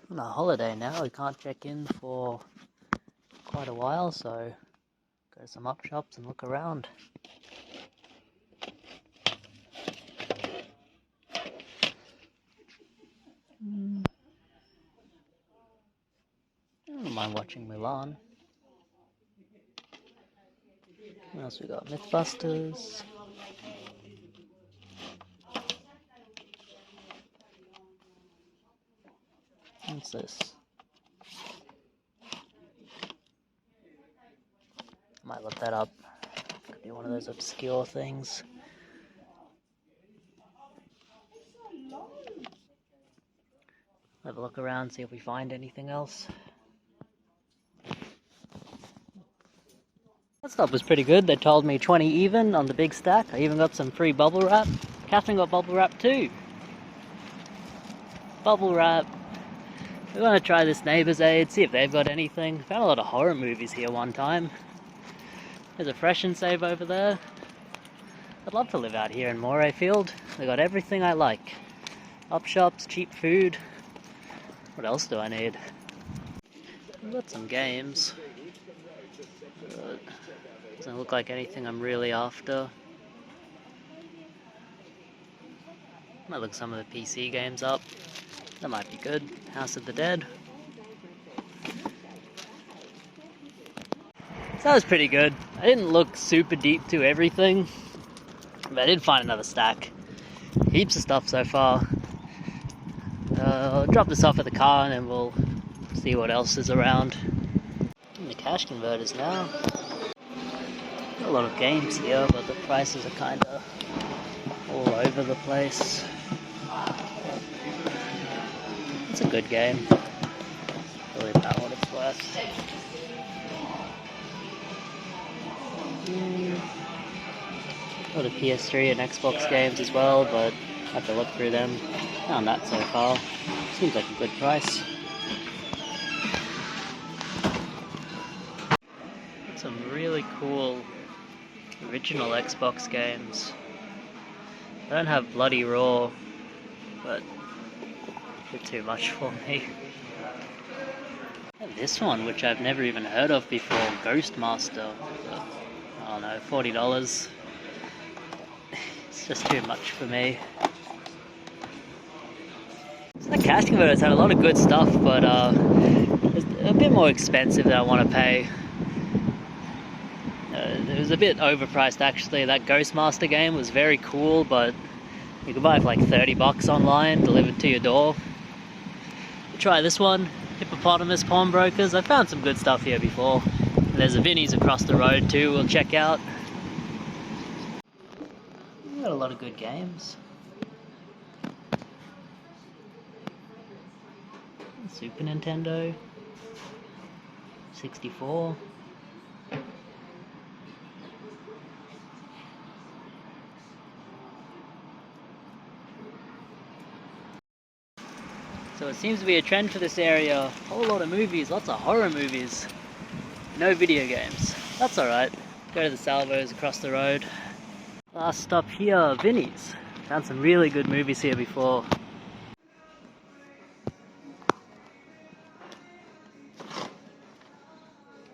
On a holiday now, we can't check in for quite a while, so go to some up shops and look around. I don't mind watching Mulan. What else we got? Mythbusters. What's this? Might look that up. Could be one of those obscure things. Have a look around, see if we find anything else. That stuff was pretty good. They told me 20 even on the big stack. I even got some free bubble wrap. Catherine got bubble wrap too. Bubble wrap. We want to try this Neighbours Aid, see if they've got anything. Found a lot of horror movies here one time. There's a Fresh and Save over there. I'd love to live out here in Morayfield. They got everything I like. Up shops, cheap food. What else do I need? We've got some games. Doesn't look like anything I'm really after. Might look some of the PC games up. That might be good. House of the Dead. So that was pretty good. I didn't look super deep to everything, but I did find another stack. Heaps of stuff so far. I'll drop this off at the car and then we'll see what else is around. In the cash converters now. A lot of games here, but the prices are kind of all over the place. It's a good game. Really about what it's worth. Got a PS3 and Xbox games as well, but I have to look through them. Found that so far. Seems like a good price. Got some really cool original Xbox games. I don't have Bloody Raw, but a bit too much for me. And this one, which I've never even heard of before, Ghostmaster. But, I don't know, $40. It's just too much for me. So the cash converters had a lot of good stuff, but it's a bit more expensive than I want to pay. It was a bit overpriced actually. That Ghostmaster game was very cool, but you could buy it for like $30 online, delivered to your door. Try this one, Hippopotamus Pawnbrokers. I found some good stuff here before. And there's a Vinnie's across the road too, we'll check out. We've got a lot of good games. Super Nintendo, 64. So it seems to be a trend for this area. A whole lot of movies, lots of horror movies. No video games. That's alright. Go to the Salvos across the road. Last stop here, Vinnie's. Found some really good movies here before.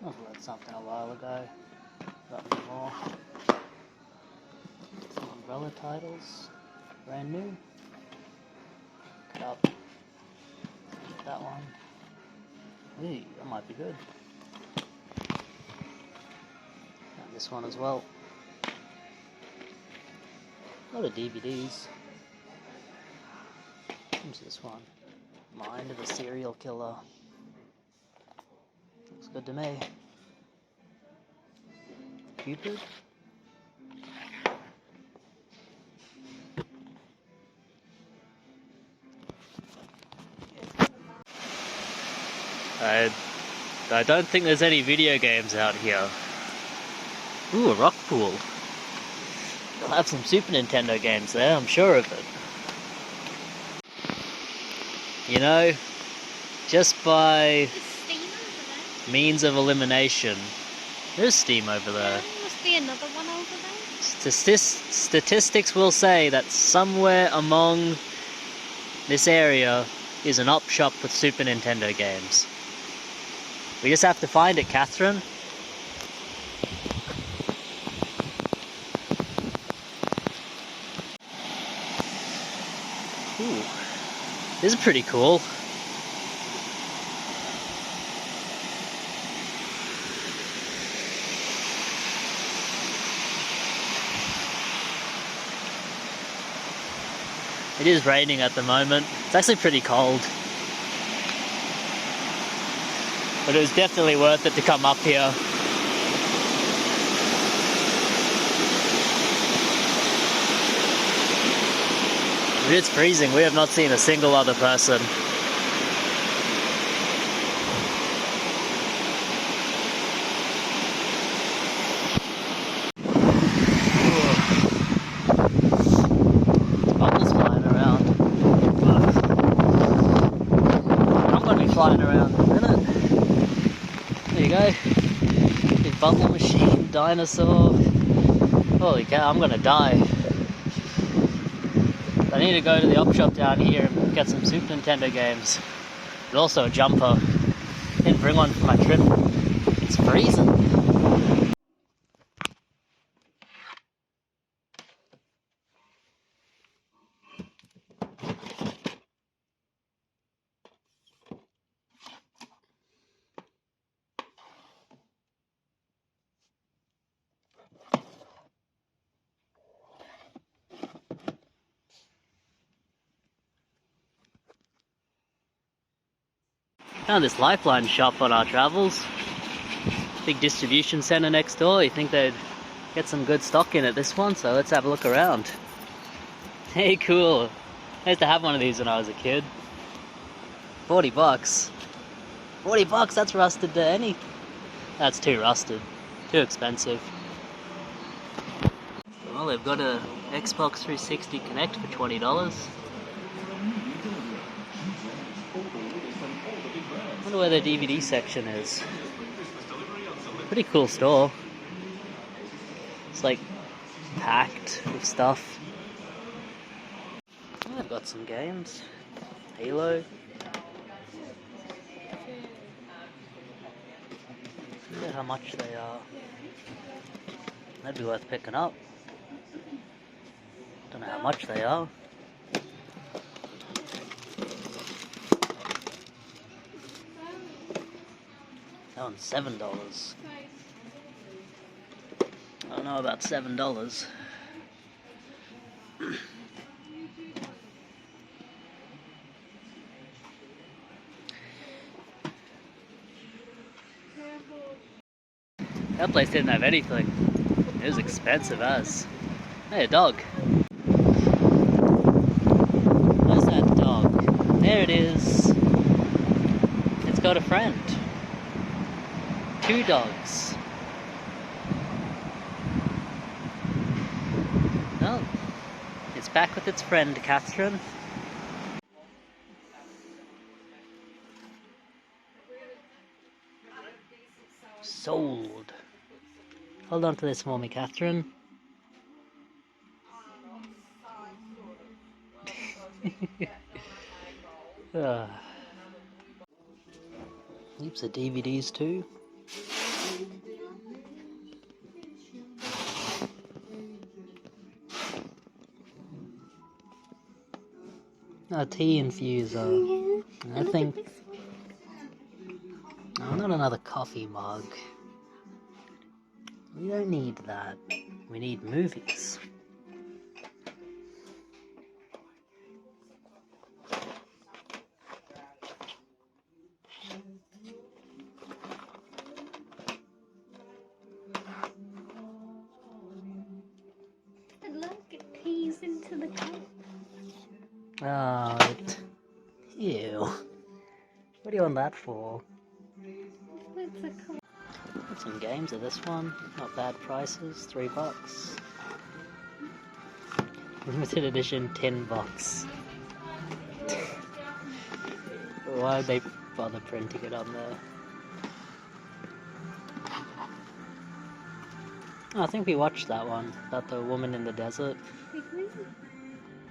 I learned something a while ago. Got me more. Some umbrella titles. Brand new. Cut up. That one. Ooh, that might be good. And this one as well. A lot of DVDs. What's this one? Mind of a Serial Killer. Looks good to me. Cupid. I don't think there's any video games out here. Ooh, a rock pool. They'll have some Super Nintendo games there, I'm sure of it. You know, just by means of elimination. There's Steam over there. There must be another one over there. Statistics will say that somewhere among this area is an op shop with Super Nintendo games. We just have to find it, Catherine. Ooh, this is pretty cool. It is raining at the moment. It's actually pretty cold. But it was definitely worth it to come up here. It's freezing. We have not seen a single other person. Bubbles flying around. I'm going to be flying around in a minute. There you go. Big bubble machine, dinosaur. Holy cow, I'm going to die. I need to go to the op shop down here and get some Super Nintendo games. But also a jumper. Didn't bring one for my trip. It's freezing. Found this Lifeline shop on our travels. Big distribution center next door. You think they'd get some good stock in at this one, so let's have a look around. Hey, cool. I used to have one of these when I was a kid. 40 bucks. 40 bucks, that's rusted to any. That's too rusted. Too expensive. Well, they've got a Xbox 360 Connect for $20. I wonder where the DVD section is. Pretty cool store. It's like packed with stuff. Yeah, I've got some games. Halo. I wonder how much they are. That'd be worth picking up. Don't know how much they are. That one's $7. I don't know about $7. That place didn't have anything. It was expensive as. Hey, a dog. Where's that dog? There it is. It's got a friend. 2 dogs. Oh, it's back with its friend, Catherine. Sold. Hold on to this for me, Catherine. Heaps of DVDs too. A tea infuser. I think. Oh, not another coffee mug. We don't need that. We need movies. Look, it pees into the cup. Oh, ew. What do you want that for? It's a cup. Got some games of this one. Not bad prices. $3. Limited edition, $10. Why would they bother printing it on there? Oh, I think we watched that one. About the woman in the desert. Did we?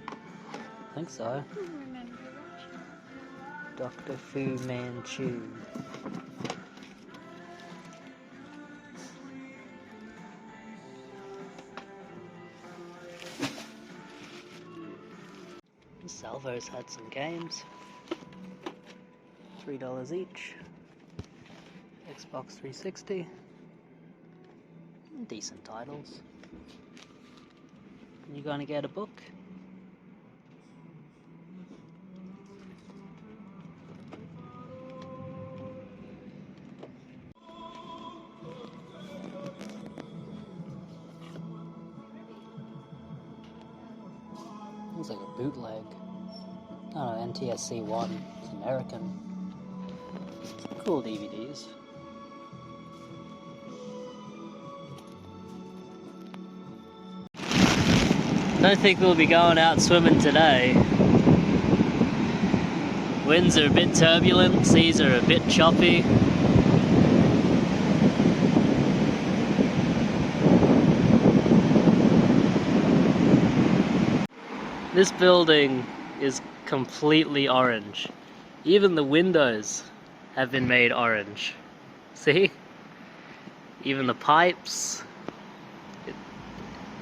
I think so. I don't remember watching. Dr. Fu Manchu. Salvo's had some games. $3 each. Xbox 360. Decent titles. You gonna get a book? Looks like a bootleg. Oh, NTSC 1. It's American. Cool DVDs. Don't think we'll be going out swimming today. Winds are a bit turbulent, seas are a bit choppy. This building is completely orange. Even the windows have been made orange. See? Even the pipes.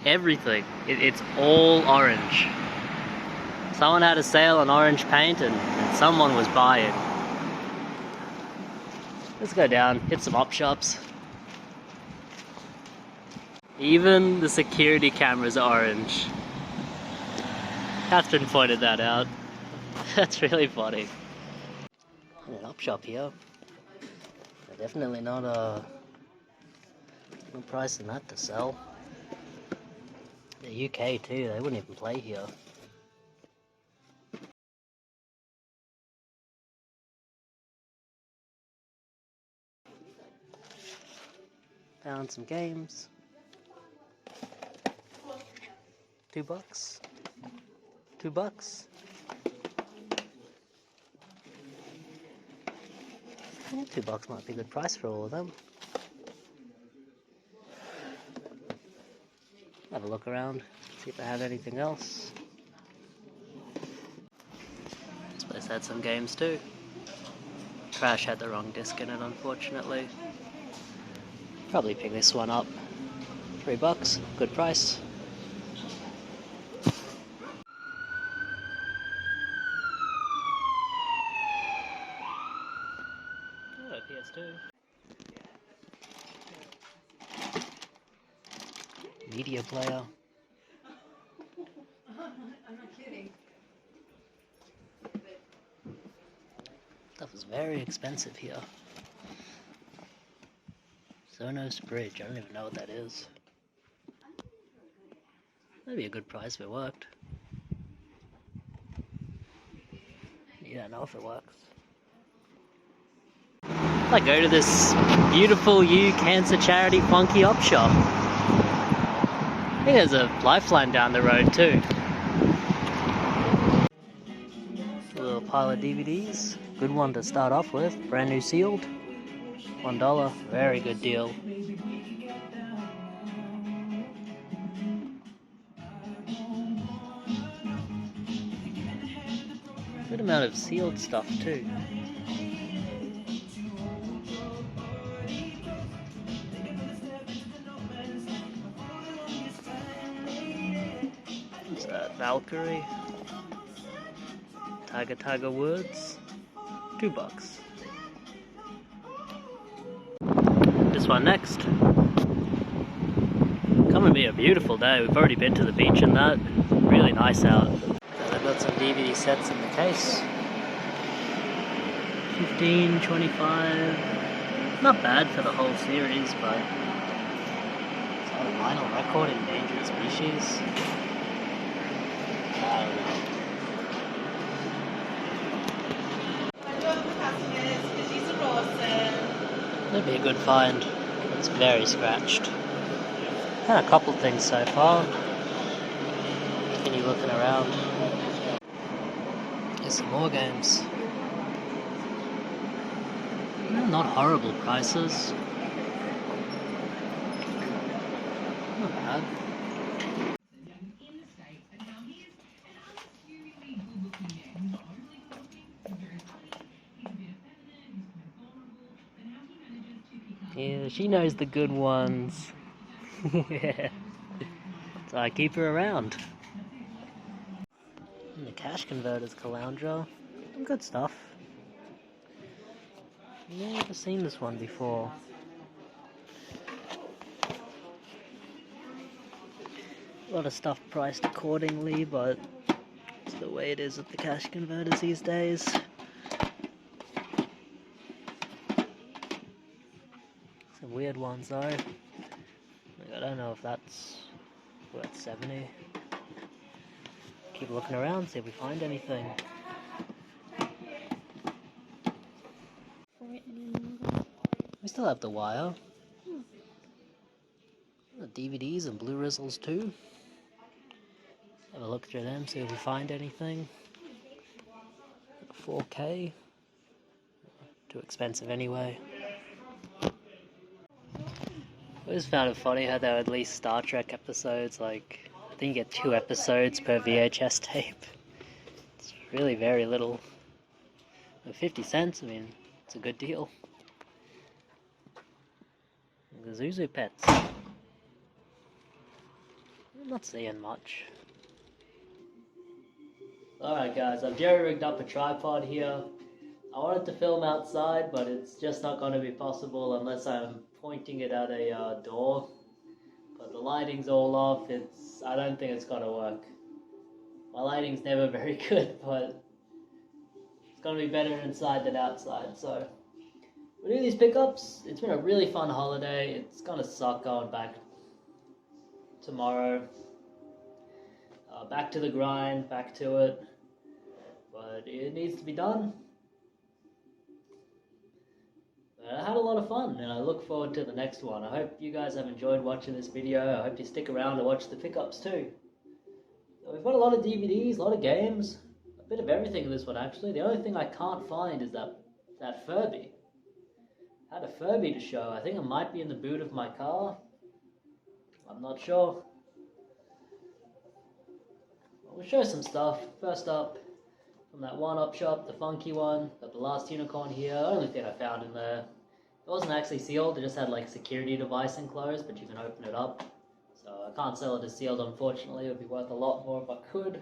Everything. It's all orange. Someone had a sale on orange paint and someone was buying. Let's go down, hit some op shops. Even the security cameras are orange. Catherine pointed that out. That's really funny. An op shop here. They're definitely not no price in that to sell. The UK too, they wouldn't even play here. Found some games. $2. $2. Yeah, $2 might be a good price for all of them. Have a look around, see if they have anything else. This place had some games too. Crash had the wrong disc in it, unfortunately. Probably pick this one up. $3, good price. Oh, PS2. Media player. I'm not kidding. Stuff is very expensive here. Sonos Bridge, I don't even know what that is. That'd be a good price if it worked. You don't know if it works. I go to this beautiful U cancer charity funky op shop. I think there's a Lifeline down the road too. A little pile of DVDs. Good one to start off with. Brand new sealed. $1. Very good deal. Good amount of sealed stuff too. What's that? Valkyrie. Tiger Woods. $2. This one next. Coming to be a beautiful day. We've already been to the beach and that. Really nice out. They've got some DVD sets in the case. 15, 25. Not bad for the whole series, but it's got a vinyl record, Endangered Species. I don't know. That'd be a good find. It's very scratched. Had a couple things so far. Continue looking around. There's some more games. Not horrible prices. Not bad. Yeah, she knows the good ones. Yeah. So I keep her around. And the cash converters, Caloundra. Some good stuff. Never seen this one before. A lot of stuff priced accordingly, but it's the way it is with the cash converters these days. Some weird ones though. Like, I don't know if that's worth 70. Keep looking around, see if we find anything. We still have the wire. The DVDs and Blu-rays too. Have a look through them, see if we find anything. 4K. Too expensive anyway. I just found it funny how they would release Star Trek episodes, like, I think you get 2 episodes per VHS tape. It's really very little. For 50 cents, I mean, it's a good deal. The Zuzu pets. I'm not seeing much. Alright guys, I've jerry-rigged up a tripod here. I wanted to film outside, but it's just not going to be possible unless I'm pointing it at a door. But the lighting's all off, I don't think it's going to work. My lighting's never very good, but it's going to be better inside than outside, so... We do these pickups. It's been a really fun holiday. It's going to suck going back tomorrow. Back to the grind, back to it. But it needs to be done. But I had a lot of fun, and I look forward to the next one. I hope you guys have enjoyed watching this video. I hope you stick around to watch the pickups too. So we've got a lot of DVDs, a lot of games, a bit of everything in this one actually. The only thing I can't find is that Furby. I had a Furby to show. I think it might be in the boot of my car. I'm not sure. Well, we'll show some stuff. First up, from that one-up shop, the funky one. Got the last unicorn here. Only thing I found in there. It wasn't actually sealed. It just had like security device enclosed, but you can open it up. So I can't sell it as sealed, unfortunately. It would be worth a lot more if I could.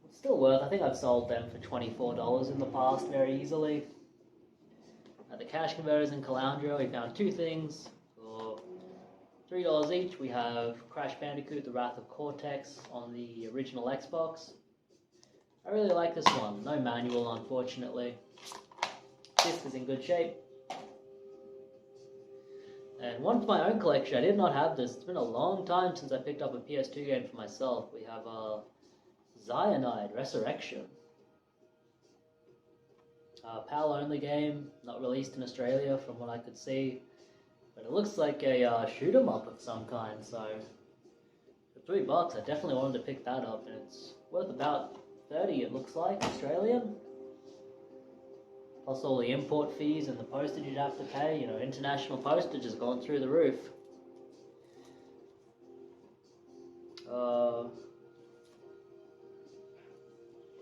It's still worth. I think I've sold them for $24 in the past very easily. At the cash converters in Caloundra, we found 2 things for $3 each. We have Crash Bandicoot: The Wrath of Cortex on the original Xbox. I really like this one. No manual, unfortunately. Disc is in good shape. And one for my own collection. I did not have this. It's been a long time since I picked up a PS2 game for myself. We have Cyanide Resurrection. PAL only game, not released in Australia from what I could see, but it looks like a shoot 'em up of some kind. So for $3, I definitely wanted to pick that up, and it's worth about 30. It looks like Australian, plus all the import fees and the postage you'd have to pay. You know, international postage has gone through the roof.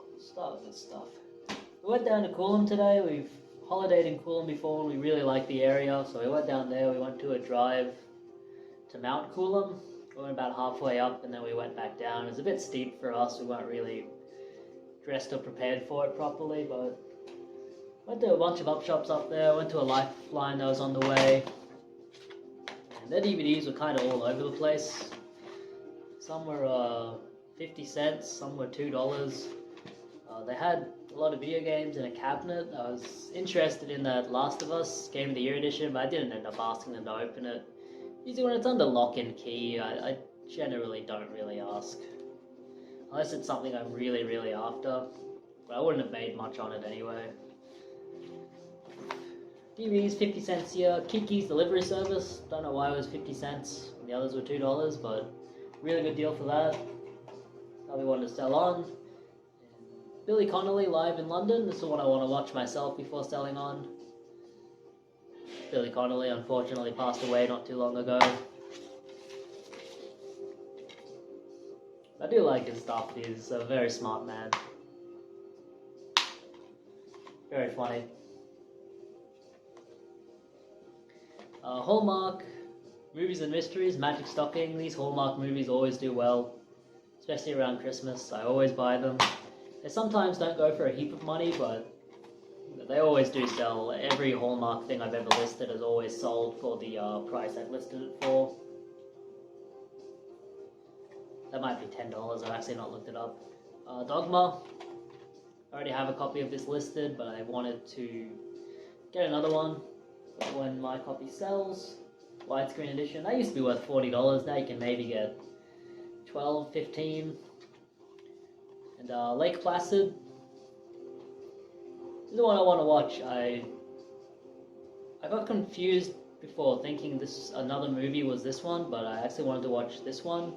Let's start with this stuff. We went down to Coolum today. We've holidayed in Coolum before and we really like the area, so we went down there. We went to a drive to Mount Coolum. We went about halfway up and then we went back down. It was a bit steep for us. We weren't really dressed or prepared for it properly, but went to a bunch of up shops up there. Went to a Lifeline that was on the way. And their DVDs were kind of all over the place. Some were 50 cents, some were $2. They had a lot of video games in a cabinet. I was interested in that Last of Us Game of the Year edition, but I didn't end up asking them to open it. Usually when it's under lock and key, I generally don't really ask. Unless it's something I'm really, really after. But I wouldn't have made much on it anyway. DVDs, 50 cents here. Kiki's delivery service. Don't know why it was 50 cents. The others were $2, but really good deal for that. Probably wanted to sell on. Billy Connolly live in London. This is what I want to watch myself before selling on. Billy Connolly unfortunately passed away not too long ago. I do like his stuff. He's a very smart man. Very funny. Hallmark movies and mysteries, Magic Stocking. These Hallmark movies always do well, especially around Christmas. I always buy them. They sometimes don't go for a heap of money, but they always do sell. Every Hallmark thing I've ever listed has always sold for the price I've listed it for. That might be $10, I've actually not looked it up. Dogma. I already have a copy of this listed, but I wanted to get another one when my copy sells. Widescreen edition. That used to be worth $40. Now you can maybe get 12, 15. And Lake Placid. This is the one I want to watch. I got confused before thinking this another movie was this one, but I actually wanted to watch this one.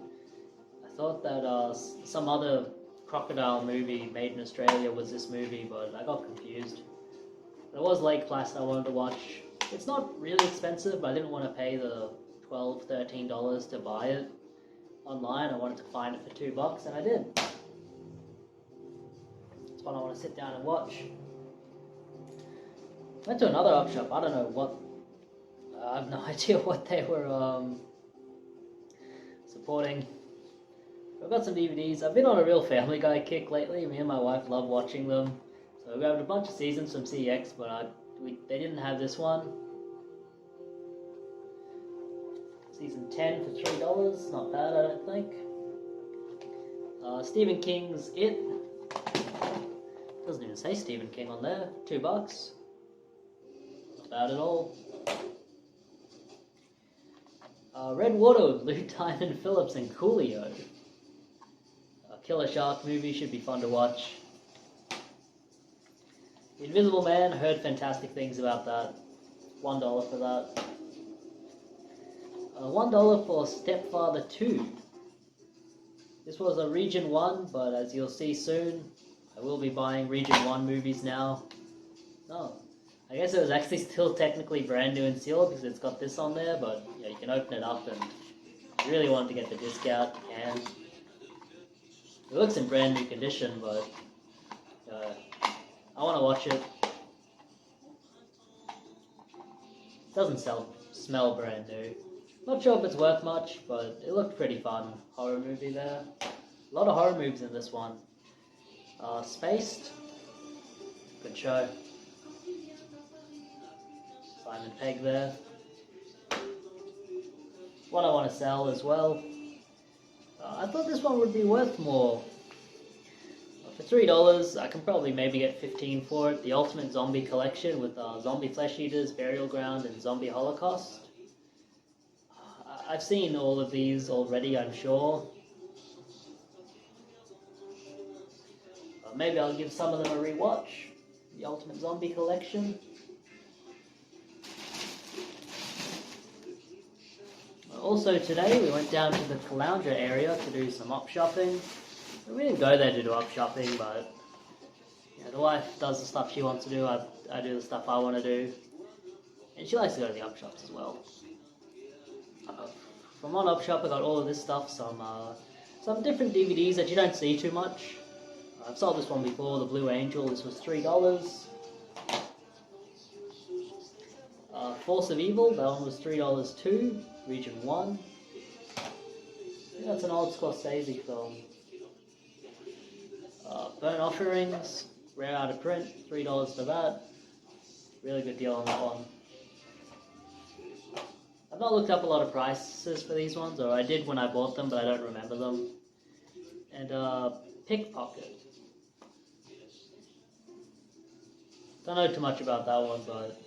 I thought that some other crocodile movie made in Australia was this movie, but I got confused. There was Lake Placid I wanted to watch. It's not really expensive, but I didn't want to pay the $12, $13 to buy it online. I wanted to find it for $2, and I did. It's one I want to sit down and watch. Went to another op shop. I don't know what. I have no idea what they were supporting. I've got some DVDs. I've been on a real Family Guy kick lately. Me and my wife love watching them. So we grabbed a bunch of seasons from CX, but they didn't have this one. Season 10 for $3. Not bad, I don't think. Stephen King's It. Doesn't even say Stephen King on there. $2. Not bad at all. Red Water with Lou Diamond Phillips and Coolio. Killer Shark movie, should be fun to watch. The Invisible Man, heard fantastic things about that. $1 for that. $1 for Stepfather 2. This was a Region 1, but as you'll see soon, I will be buying Region 1 movies now. Oh, I guess it was actually still technically brand new and sealed because it's got this on there, but yeah, you can open it up, and if you really want to get the discount, you can. It looks in brand new condition, but I want to watch it. It doesn't smell brand new. Not sure if it's worth much, but it looked pretty fun. Horror movie there. A lot of horror movies in this one. Spaced. Good show. Simon Pegg there. What I want to sell as well. I thought this one would be worth more. For $3, I can probably maybe get 15 for it. The Ultimate Zombie Collection with Zombie Flesh Eaters, Burial Ground, and Zombie Holocaust. I've seen all of these already, I'm sure. Maybe I'll give some of them a rewatch. The Ultimate Zombie Collection. Also today we went down to the Caloundra area to do some op shopping. We didn't go there to do op shopping, but yeah, the wife does the stuff she wants to do, I do the stuff I want to do. And she likes to go to the op shops as well. From one op shop I got all of this stuff, some different DVDs that you don't see too much. I've sold this one before, The Blue Angel. This was $3. Force of Evil, that one was $3 too. Region 1. I think that's an old Scorsese film. Burnt Offerings, rare out of print, $3 for that. Really good deal on that one. I've not looked up a lot of prices for these ones, or I did when I bought them, but I don't remember them. And Pickpocket. Don't know too much about that one, but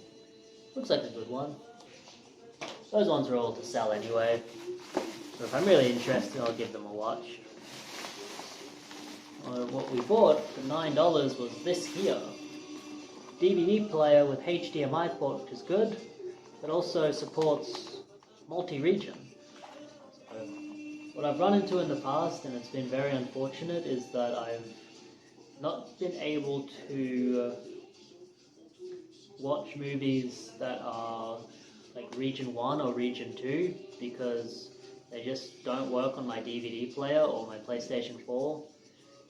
looks like a good one. Those ones are all to sell anyway, so if I'm really interested, I'll give them a watch. What we bought for $9 was this here. DVD player with HDMI port, which is good, but also supports multi-region. So, what I've run into in the past, and it's been very unfortunate, is that I've not been able to watch movies that are like Region 1 or Region 2 because they just don't work on my DVD player or my PlayStation 4.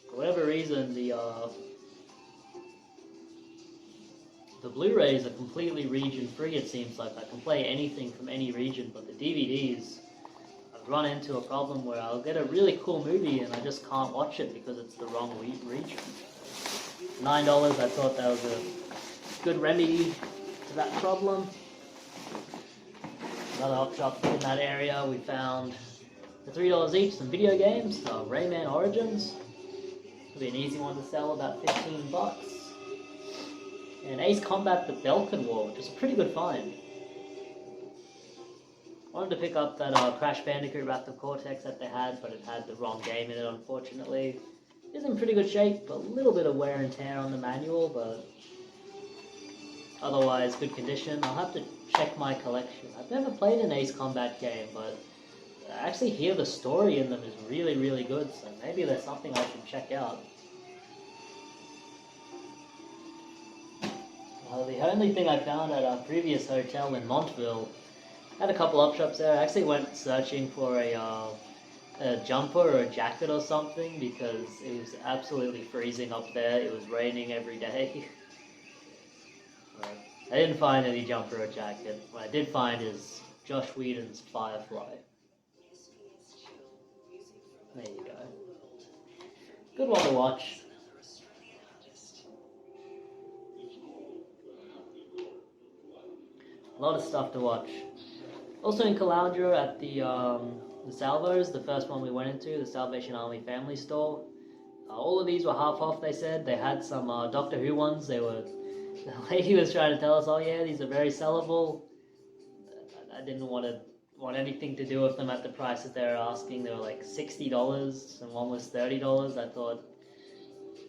For whatever reason, the The Blu-rays are completely region-free, it seems like. I can play anything from any region, but the DVDs, I've run into a problem where I'll get a really cool movie and I just can't watch it because it's the wrong region. $9, I thought that was a good remedy to that problem. Another op shop in that area, we found for $3 each some video games. Rayman Origins, it'll be an easy one to sell, about 15 bucks. And Ace Combat The Belkin War, which is a pretty good find. Wanted to pick up that Crash Bandicoot Wrath of Cortex that they had, but it had the wrong game in it, unfortunately. It's in pretty good shape, a little bit of wear and tear on the manual, but otherwise good condition. I'll have to check my collection. I've never played an Ace Combat game, but I actually hear the story in them is really, really good, so maybe there's something I should check out. The only thing I found at our previous hotel in Montville, had a couple op shops there. I actually went searching for a jumper or a jacket or something because it was absolutely freezing up there. It was raining every day. I didn't find any jumper or jacket. What I did find is Josh Whedon's Firefly. There you go. Good one to watch. A lot of stuff to watch. Also in Caloundra at the Salvos, the first one we went into, the Salvation Army Family Store. All of these were half off, they said. They had some Doctor Who ones. The lady was trying to tell us, oh yeah, these are very sellable. I didn't want anything to do with them at the prices they were asking. They were like $60 and one was $30. I thought,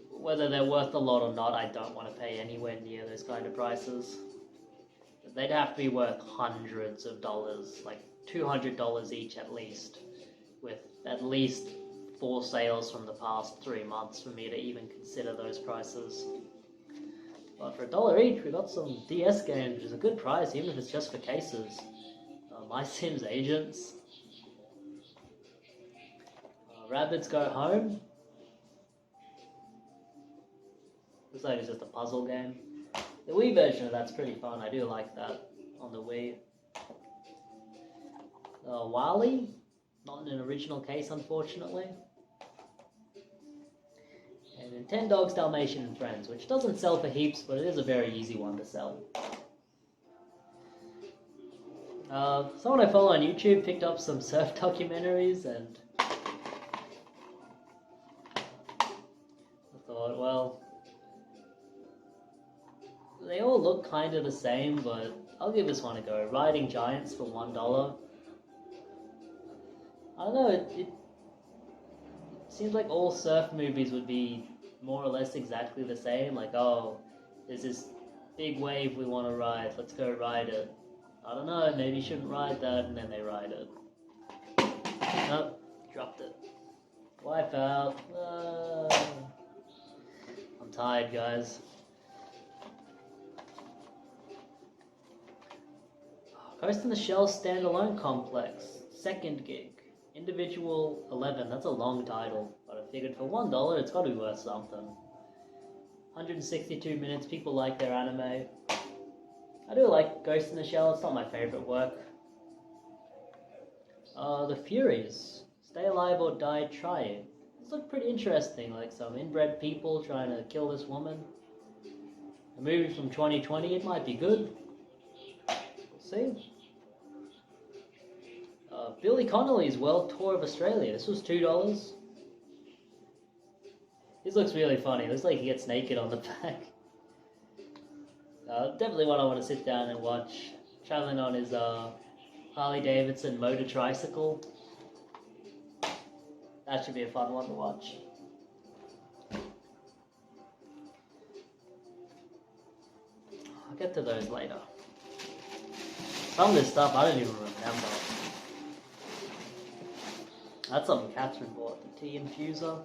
whether they're worth a lot or not, I don't want to pay anywhere near those kind of prices. They'd have to be worth hundreds of dollars, like $200 each at least, with at least 4 sales from the past 3 months for me to even consider those prices. But for $1 each, we got some DS games, which is a good price, even if it's just for cases. My Sims Agents, Rabbids Go Home. Looks like it's just a puzzle game. The Wii version of that's pretty fun. I do like that on the Wii. Wally, not in an original case, unfortunately. And 10 Dogs, Dalmatian and Friends, which doesn't sell for heaps, but it is a very easy one to sell. Someone I follow on YouTube picked up some surf documentaries, and I thought, well, they all look kind of the same, but I'll give this one a go. Riding Giants for $1. I don't know, it seems like all surf movies would be more or less exactly the same. Like, oh, there's this big wave we want to ride, let's go ride it. I don't know, maybe you shouldn't ride that, and then they ride it. Nope, dropped it. Wipe out. I'm tired, guys. Ghost in the Shell Standalone Complex, second gig. Individual 11, that's a long title, but I figured for $1 it's got to be worth something. 162 minutes, people like their anime. I do like Ghost in the Shell, it's not my favourite work. The Furies, Stay Alive or Die Trying. This looked pretty interesting, like some inbred people trying to kill this woman. A movie from 2020, it might be good. We'll see. Billy Connolly's World Tour of Australia. This was $2. This looks really funny. It looks like he gets naked on the back. Definitely one I want to sit down and watch. Traveling on his Harley Davidson motor tricycle. That should be a fun one to watch. I'll get to those later. Some of this stuff I don't even remember. That's something Catherine bought, the tea infuser.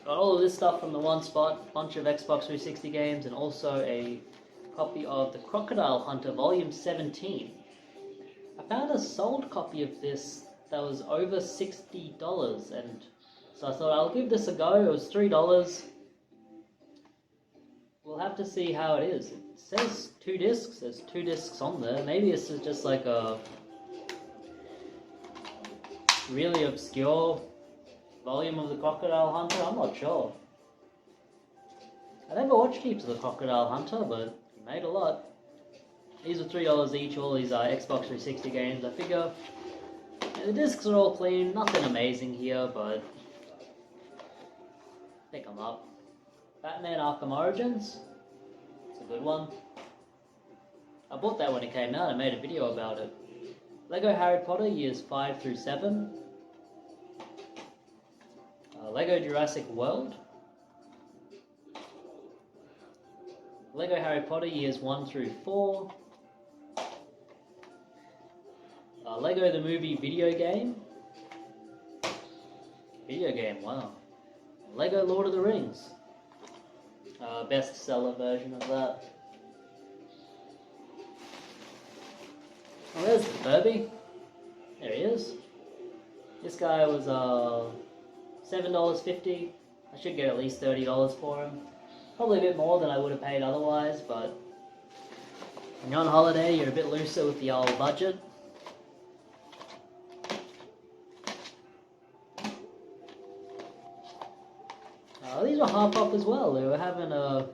Got all of this stuff from the one spot, bunch of Xbox 360 games, and also a copy of The Crocodile Hunter Volume 17. I found a sold copy of this that was over $60, and so I thought I'll give this a go. It was $3. We'll have to see how it is. It says 2 discs. There's 2 discs on there. Maybe this is just like a really obscure volume of the Crocodile Hunter. I'm not sure. I never watched heaps of the Crocodile Hunter, but he made a lot. These are $3 each. All these are Xbox 360 games. I figure the discs are all clean. Nothing amazing here, but pick them up. Batman Arkham Origins. It's a good one. I bought that when it came out. I made a video about it. Lego Harry Potter years 5 through 7. Lego Jurassic World. Lego Harry Potter years 1 through 4. Lego the Movie video game. Video game, wow. Lego Lord of the Rings. Bestseller version of that. Oh, there's the Furby. There he is. This guy was $7.50. I should get at least $30 for him. Probably a bit more than I would have paid otherwise, but when you're on holiday, you're a bit looser with the old budget. These were half off as well. They were having a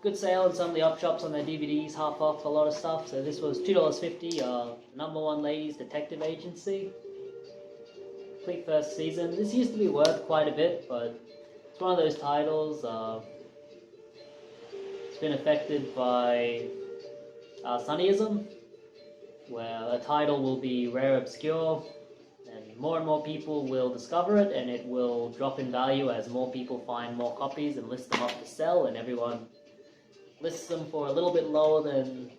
good sale in some of the op shops on their DVDs, half off a lot of stuff. So this was $2.50, #1 Ladies Detective Agency. Complete first season. This used to be worth quite a bit, but it's one of those titles. It's been affected by Sunnyism, where a title will be rare, obscure, and more people will discover it, and it will drop in value as more people find more copies and list them up to sell, and everyone lists them for a little bit lower than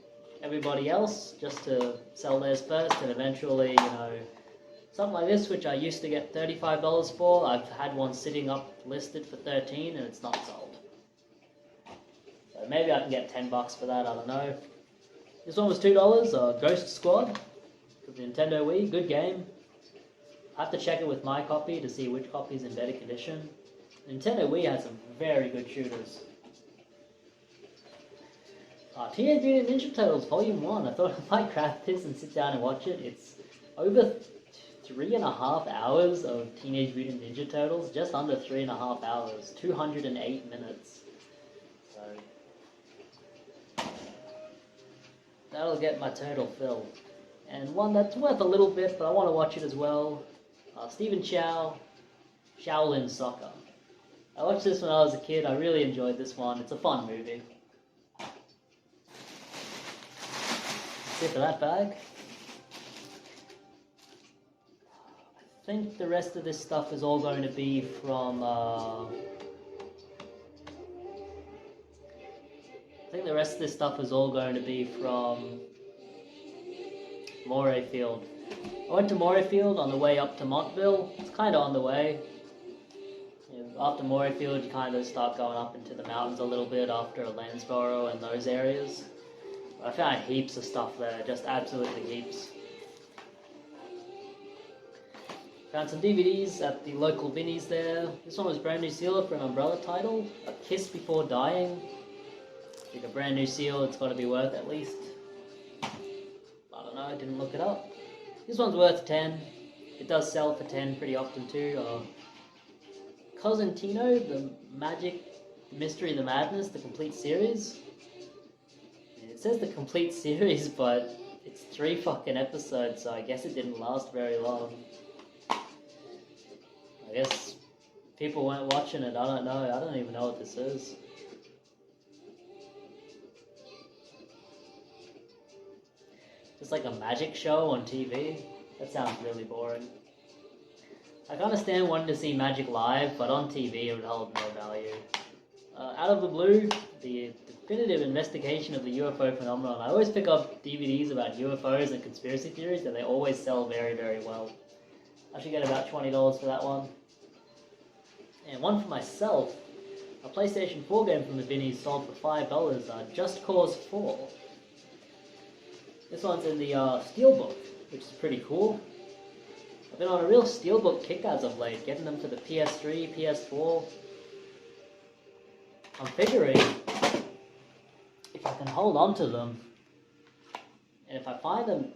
everybody else just to sell theirs first, and eventually, you know, something like this, which I used to get $35 for, I've had one sitting up listed for $13 and it's not sold. So maybe I can get $10 for that, I don't know. This one was $2, Ghost Squad for the Nintendo Wii, good game. I have to check it with my copy to see which copy is in better condition. Nintendo Wii has some very good shooters. Teenage Mutant Ninja Turtles Volume 1. I thought I might grab this and sit down and watch it. It's over 3.5 hours of Teenage Mutant Ninja Turtles. Just under 3.5 hours. 208 minutes. So that'll get my turtle fill. And one that's worth a little bit, but I want to watch it as well. Stephen Chow, Shaolin Soccer. I watched this when I was a kid. I really enjoyed this one. It's a fun movie. For that bag. I think the rest of this stuff is all going to be from I think the rest of this stuff is all going to be from Morayfield. I went to Morayfield on the way up to Montville. It's kind of on the way. After Morayfield, you kind of start going up into the mountains a little bit after Lansborough and those areas. I found heaps of stuff there, just absolutely heaps. Found some DVDs at the local Vinnie's there. This one was brand new sealer for an Umbrella title, A Kiss Before Dying. Like a brand new seal, it's got to be worth at least, I don't know, I didn't look it up. This one's worth 10. It does sell for 10 pretty often too. Cosentino, the Magic Mystery, the Madness, the complete series. It says the complete series, but it's 3 fucking episodes, so I guess it didn't last very long. I guess people weren't watching it, I don't know, I don't even know what this is. Just like a magic show on TV? That sounds really boring. I can understand wanting to see magic live, but on TV it would hold no value. Out of the Blue, the definitive investigation of the UFO phenomenon. I always pick up DVDs about UFOs and conspiracy theories, and they always sell very, very well. I should get about $20 for that one. And one for myself, a PlayStation 4 game from the Vinnies sold for $5, Just Cause 4. This one's in the Steelbook, which is pretty cool. I've been on a real Steelbook kick as of late, getting them for the PS3, PS4. I'm figuring if I can hold on to them, and if I find them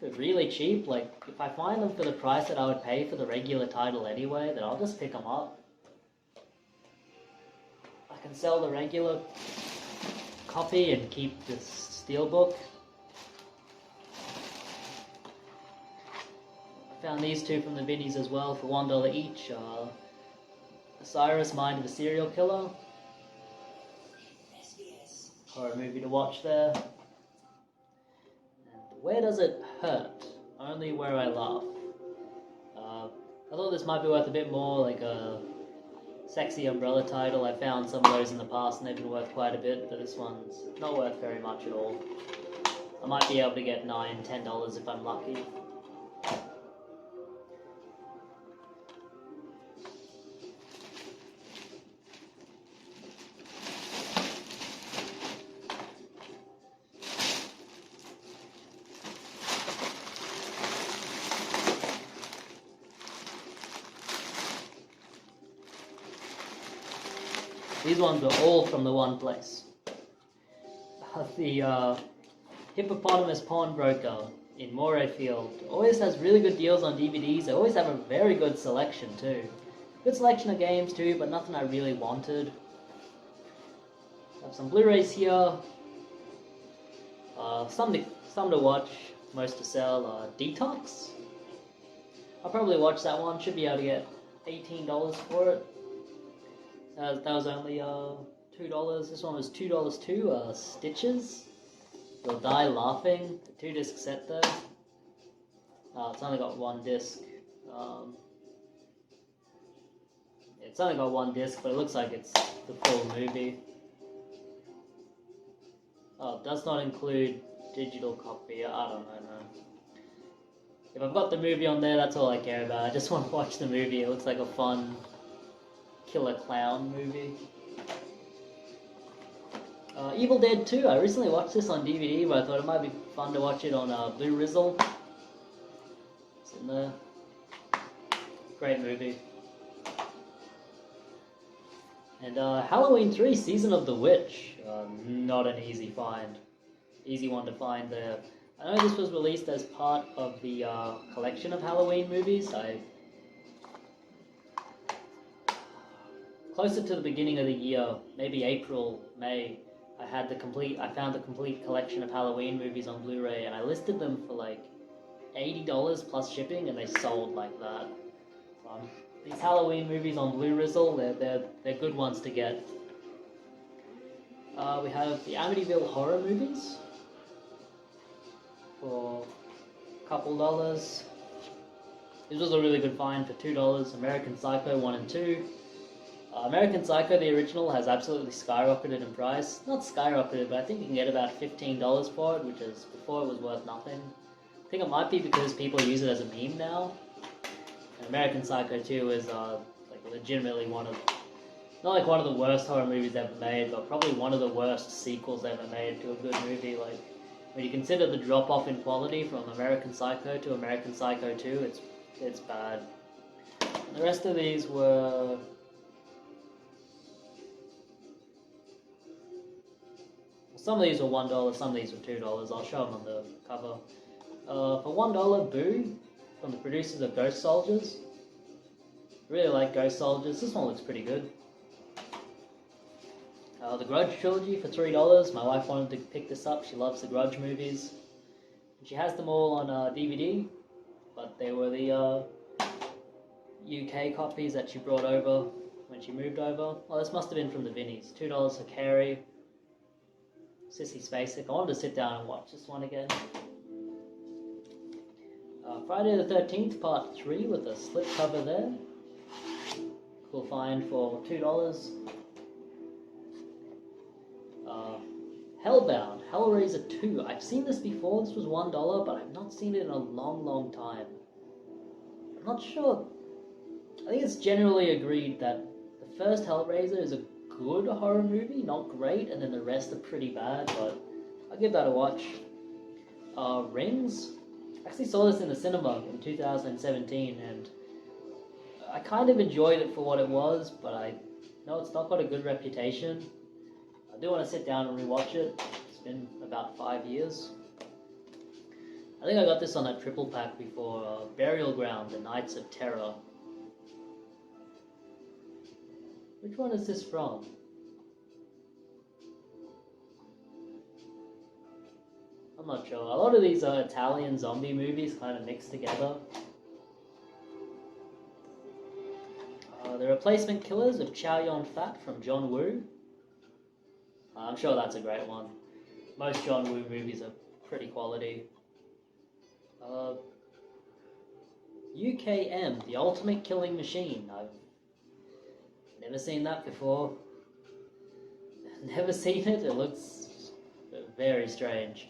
for really cheap, like if I find them for the price that I would pay for the regular title anyway, then I'll just pick them up. I can sell the regular copy and keep the Steelbook. I found these two from the Vinnies as well for $1 each. Osiris, Mind of a Serial Killer. Horror movie to watch there. And Where Does It Hurt? Only Where I Laugh. I thought this might be worth a bit more, like a sexy umbrella title. I found some of those in the past and they've been worth quite a bit, but this one's not worth very much at all. I might be able to get $9, $10 if I'm lucky. These ones are all from the one place. The Hippopotamus Pawnbroker in Morayfield always has really good deals on DVDs. They always have a very good selection too. Good selection of games too, but nothing I really wanted. I have some Blu-rays here. Some to watch, most to sell. Detox. I'll probably watch that one. Should be able to get $18 for it. That was only $2. This one was $2 too. Stitches. You'll Die Laughing. The 2-disc set there. It's only got one disc. It's only got one disc, but it looks like it's the full movie. Oh, it does not include digital copy. I don't know, man. If I've got the movie on there, that's all I care about. I just want to watch the movie. It looks like a fun killer clown movie. Evil Dead 2. I recently watched this on DVD, but I thought it might be fun to watch it on Blu-Rizzle. It's in there. Great movie. And Halloween 3, Season of the Witch. Not an easy find. Easy one to find there. I know this was released as part of the collection of Halloween movies. Closer to the beginning of the year, maybe April, May, I found the complete collection of Halloween movies on Blu-ray, and I listed them for like $80 plus shipping, and they sold like that. These Halloween movies on Blu-Rizzle, they're good ones to get. We have the Amityville horror movies for a couple dollars. This was a really good find for $2. American Psycho 1 and 2. American Psycho, the original, has absolutely skyrocketed in price. Not skyrocketed, but I think you can get about $15 for it, which is, before it was worth nothing. I think it might be because people use it as a meme now. And American Psycho 2 is like legitimately one of, not like one of the worst horror movies ever made, but probably one of the worst sequels ever made to a good movie. Like, when you consider the drop-off in quality from American Psycho to American Psycho 2, it's bad. And the rest of these were... Some of these were $1, some of these were $2. I'll show them on the cover. For $1, Boo, from the producers of Ghost Soldiers. Really like Ghost Soldiers. This one looks pretty good. The Grudge trilogy for $3. My wife wanted to pick this up. She loves the Grudge movies. She has them all on DVD, but they were the UK copies that she brought over when she moved over. Oh, this must have been from the Vinnies. $2 for Carrie. Sissy Spacek. I wanted to sit down and watch this one again. Friday the 13th, part 3 with a slip cover there. Cool find for $2. Hellbound, Hellraiser 2. I've seen this before, this was $1, but I've not seen it in a long time. I'm not sure. I think it's generally agreed that the first Hellraiser is a good horror movie, not great, and then the rest are pretty bad, but I'll give that a watch. Rings. I actually saw this in the cinema in 2017, and I kind of enjoyed it for what it was, but I know it's not got a good reputation. I do want to sit down and rewatch it. It's been about 5 years. I think I got this on a triple pack before. Burial Ground, The Nights of Terror. Which one is this from? I'm not sure. A lot of these Italian zombie movies kind of mixed together. The Replacement Killers of Chow Yun-fat from John Woo. I'm sure that's a great one. Most John Woo movies are pretty quality. UKM, The Ultimate Killing Machine. I've never seen that before. Never seen it. It looks very strange.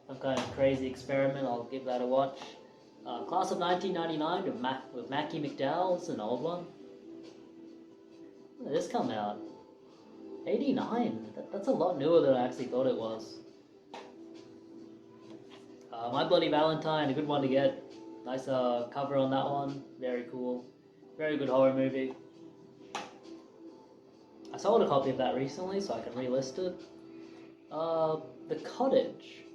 Some kind of crazy experiment. I'll give that a watch. Class of 1999 with Mackie McDowell. It's an old one. When did this come out? 89. That's a lot newer than I actually thought it was. My Bloody Valentine, a good one to get. Nice cover on that one. Very cool. Very good horror movie. I sold a copy of that recently, so I can relist it. The Cottage.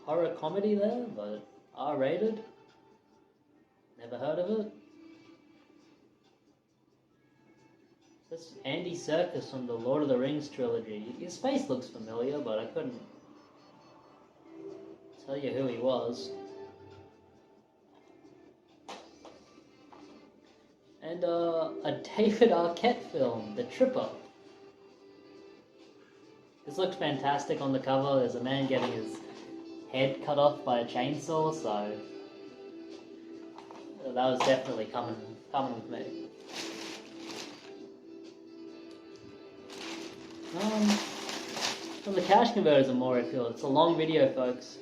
Horror comedy there, but R-rated. Never heard of it. This Andy Serkis from the Lord of the Rings trilogy. His face looks familiar, but I couldn't tell you who he was. And a David Arquette film, The Tripper. This looks fantastic on the cover. There's a man getting his head cut off by a chainsaw, so that was definitely coming with me. From the Cash Converters of Morayfield. It's a long video, folks.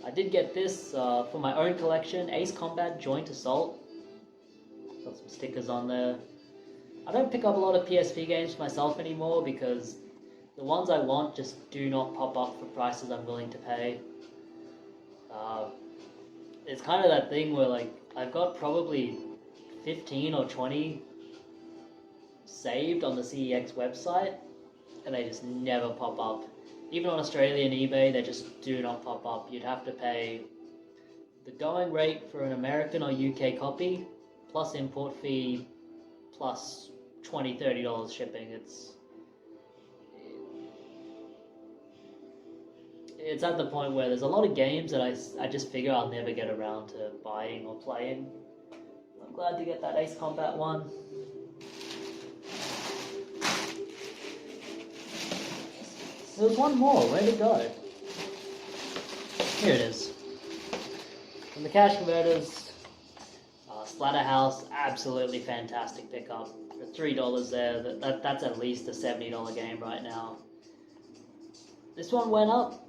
I did get this for my own collection, Ace Combat Joint Assault. Got some stickers on there. I don't pick up a lot of PSP games for myself anymore because the ones I want just do not pop up for prices I'm willing to pay. It's kind of that thing where, like, I've got probably 15 or 20 saved on the CEX website, and they just never pop up. Even on Australian eBay, they just do not pop up. You'd have to pay the going rate for an American or UK copy, plus import fee, plus $20, $30 shipping. It's at the point where there's a lot of games that I just figure I'll never get around to buying or playing. I'm glad to get that Ace Combat one. There was one more. Where'd it go? Here it is. From the Cash Converters, Splatterhouse, absolutely fantastic pickup. For $3 there, that's at least a $70 game right now. This one went up.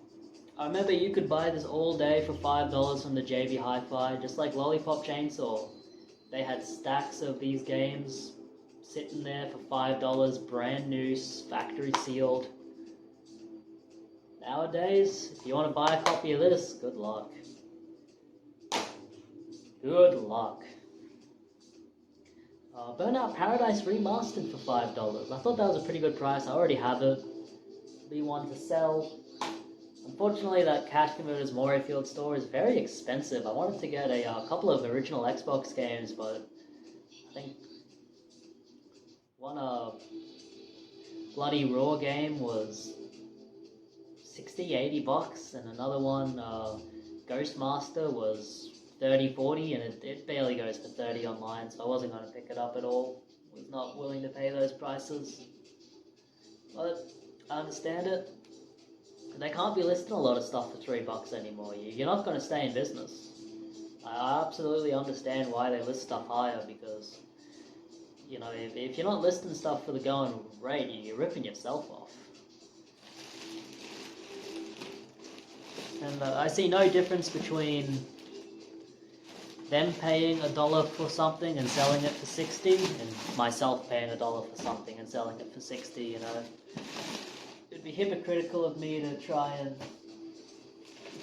I remember you could buy this all day for $5 from the JV Hi-Fi, just like Lollipop Chainsaw. They had stacks of these games sitting there for $5, brand new, factory sealed. Nowadays, if you want to buy a copy of this, good luck. Good luck. Burnout Paradise Remastered for $5. I thought that was a pretty good price. I already have it. Be one to sell. Unfortunately, that Cash Converters Morayfield store is very expensive. I wanted to get a couple of original Xbox games, but I think one Bloody Raw game was $60-$80, and another one, Ghostmaster, was $30-$40, and it barely goes for $30 online, so I wasn't going to pick it up at all. I was not willing to pay those prices. But I understand it. They can't be listing a lot of stuff for $3 anymore. You're not going to stay in business. I absolutely understand why they list stuff higher, because, you know, if you're not listing stuff for the going rate, you're ripping yourself off. And I see no difference between them paying $1 for something and selling it for $60, and myself paying $1 for something and selling it for $60, you know. It'd be hypocritical of me to try and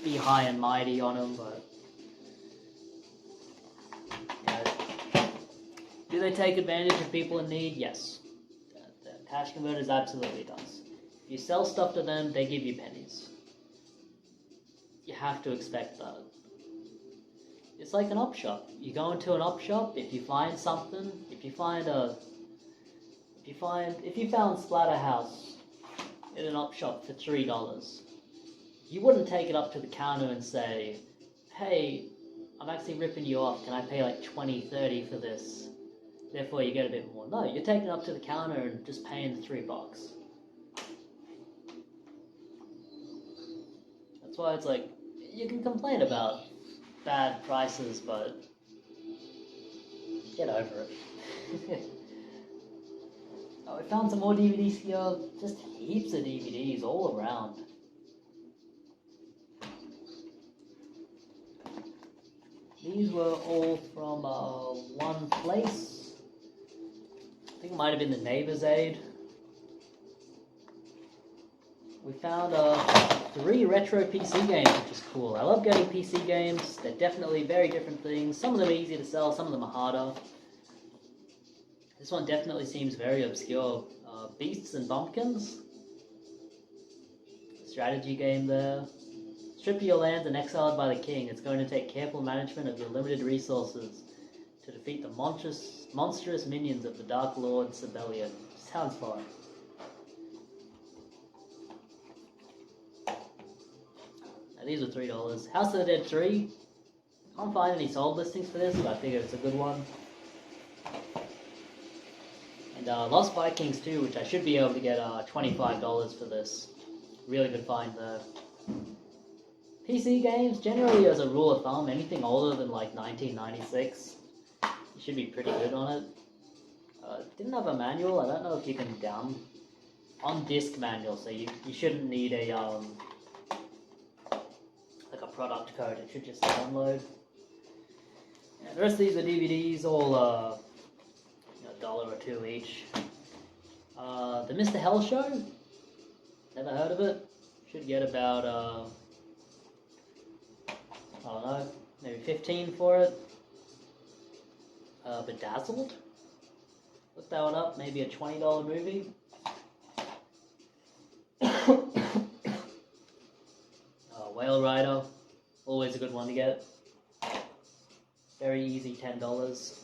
be high and mighty on them, but do they take advantage of people in need? Yes. The cash converters absolutely does. If you sell stuff to them, they give you pennies. You have to expect that. It's like an op shop. You go into an op shop, if you find something, if you found Splatterhouse in an op shop for $3, you wouldn't take it up to the counter and say, hey, I'm actually ripping you off, can I pay like 20, 30 for this? Therefore you get a bit more. No, you're taking it up to the counter and just paying the $3. That's why it's like, you can complain about bad prices, but get over it. Oh, we found some more DVDs here, just heaps of DVDs all around. These were all from one place. I think it might have been the Neighbor's Aid. We found 3 retro PC games, which is cool. I love getting PC games. They're definitely very different things. Some of them are easy to sell, some of them are harder. This one definitely seems very obscure. Beasts and Bumpkins. Strategy game there. Stripped of your lands and exiled by the king. It's going to take careful management of your limited resources to defeat the monstrous minions of the Dark Lord Sibelian. Sounds fun. Now, these are $3. House of the Dead 3. Can't find any sold listings for this, but I figure it's a good one. And Lost Vikings 2, which I should be able to get $25 for this. Really good find there. PC games, generally as a rule of thumb, anything older than like 1996, you should be pretty good on it. Didn't have a manual. I don't know if you can on disc manual, so you shouldn't need a like a product code. It should just download. Yeah, the rest of these are DVDs, all $1 or $2 each. The Mr. Hell Show. Never heard of it. Should get about I don't know, maybe 15 for it. Bedazzled. Look that one up. Maybe a $20 movie. Whale Rider, always a good one to get. Very easy, $10.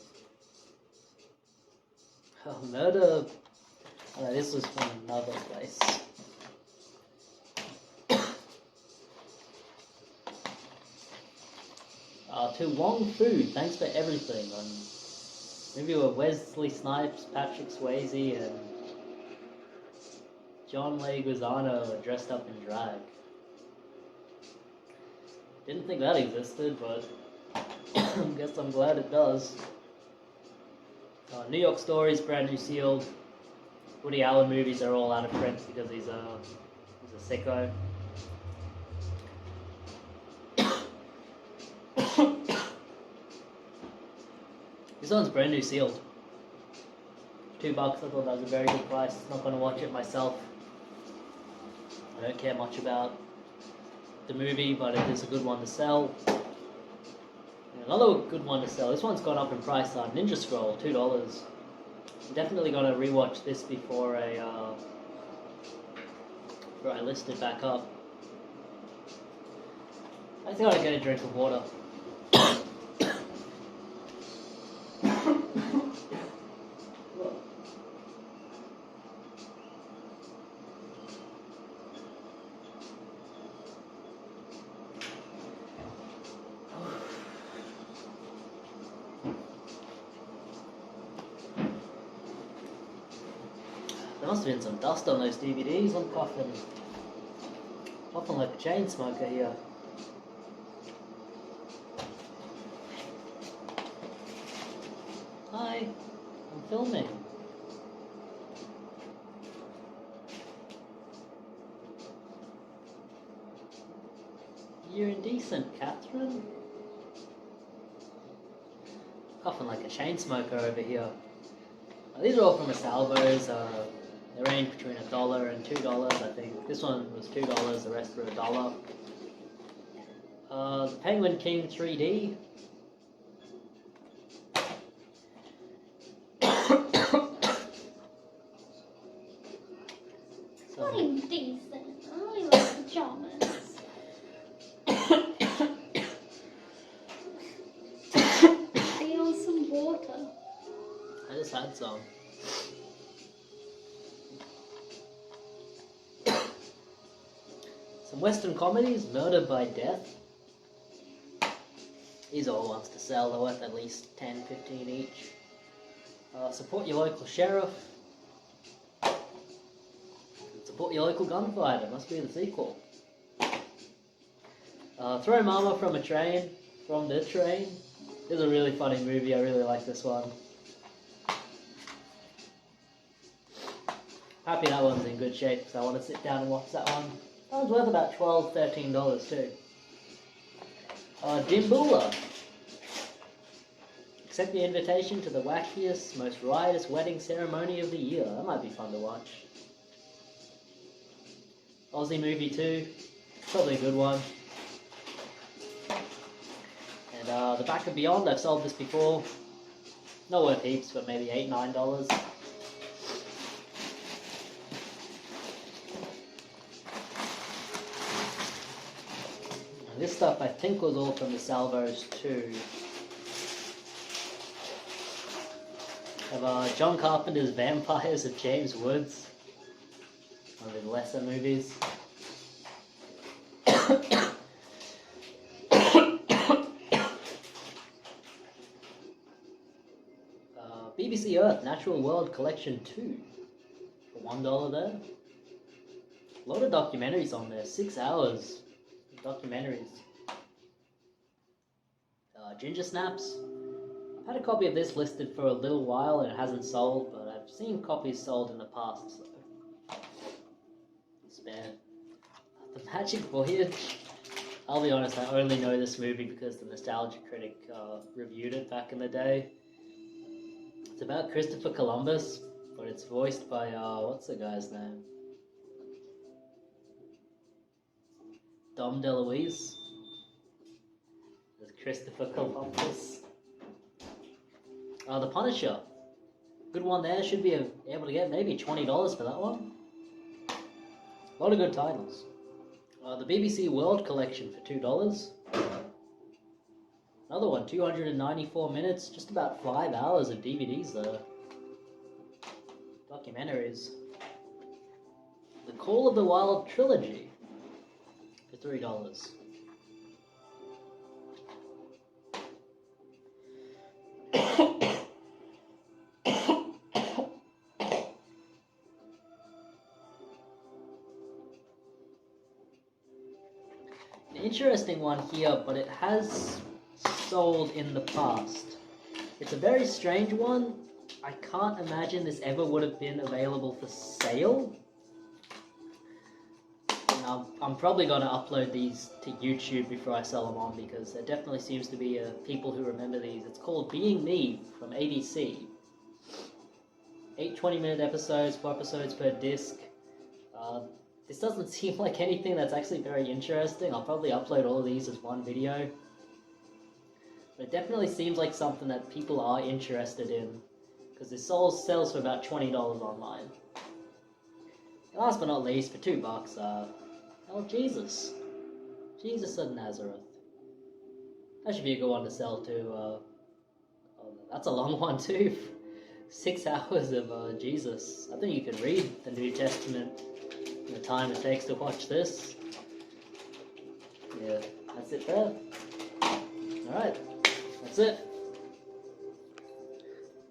Murder. Oh, this was from another place. To Wong Fu, thanks for everything. On movie with Wesley Snipes, Patrick Swayze, and John Leguizamo dressed up in drag. Didn't think that existed, but I guess I'm glad it does. New York Stories, brand new sealed. Woody Allen movies are all out of print because he's a sicko. This one's brand new sealed. $2, I thought that was a very good price. Not going to watch it myself. I don't care much about the movie, but it is a good one to sell. And another good one to sell. This one's gone up in price. Ninja Scroll, $2. I'm definitely going to rewatch this before I list it back up. I think I'll get a drink of water. There must have been some dust on those DVDs. I'm coughing like a chain smoker here. Hi, I'm filming. You're indecent, Catherine. Coughing like a chain smoker over here. These are all from a Salvos. They range between $1 and $2, I think. This one was $2, the rest were $1. The Penguin King 3D. Something decent. I only like pajamas. Feel some water. I just had some. Some Western comedies, Murder by Death. These are all ones to sell, they're worth at least 10, 15 each. Support your local sheriff. Support your local gunfighter, must be the sequel. Throw Mama from the Train. This is a really funny movie, I really like this one. Happy that one's in good shape, because I want to sit down and watch that one. That one's worth about $12, $13 too. Dimboola. Accept the invitation to the wackiest, most riotous wedding ceremony of the year. That might be fun to watch. Aussie movie 2. Probably a good one. And The Back and Beyond. I've sold this before. Not worth heaps, but maybe $8, $9. This stuff I think was all from the Salvos too. Of John Carpenter's Vampires of James Woods. One of his lesser movies. BBC Earth Natural World Collection 2 for $1 there. A lot of documentaries on there, 6 hours. Documentaries. Ginger Snaps. I've had a copy of this listed for a little while and it hasn't sold, but I've seen copies sold in the past, so spare. The Magic Voyage. I'll be honest, I only know this movie because the Nostalgia Critic reviewed it back in the day. It's about Christopher Columbus, but it's voiced by, what's the guy's name? Dom DeLuise as Christopher Columbus. The Punisher. Good one there. Should be able to get maybe $20 for that one. A lot of good titles. The BBC World Collection for $2. Another one, 294 minutes. Just about 5 hours of DVDs there. Documentaries. The Call of the Wild Trilogy. For $3. An interesting one here, but it has sold in the past. It's a very strange one. I can't imagine this ever would have been available for sale. I'm probably going to upload these to YouTube before I sell them on because there definitely seems to be people who remember these. It's called Being Me from ABC. 8 20-minute episodes, 4 episodes per disc. This doesn't seem like anything that's actually very interesting. I'll probably upload all of these as one video. But it definitely seems like something that people are interested in because this sells for about $20 online. And last but not least, for $2, oh, Jesus. Jesus of Nazareth. That should be a good one to sell too. Oh, that's a long one too. 6 hours of Jesus. I think you could read the New Testament in the time it takes to watch this. Yeah, that's it there. Alright, that's it.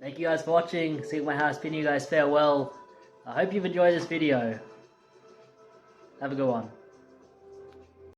Thank you guys for watching. Sigma House bidding you guys farewell. I hope you've enjoyed this video. Have a good one.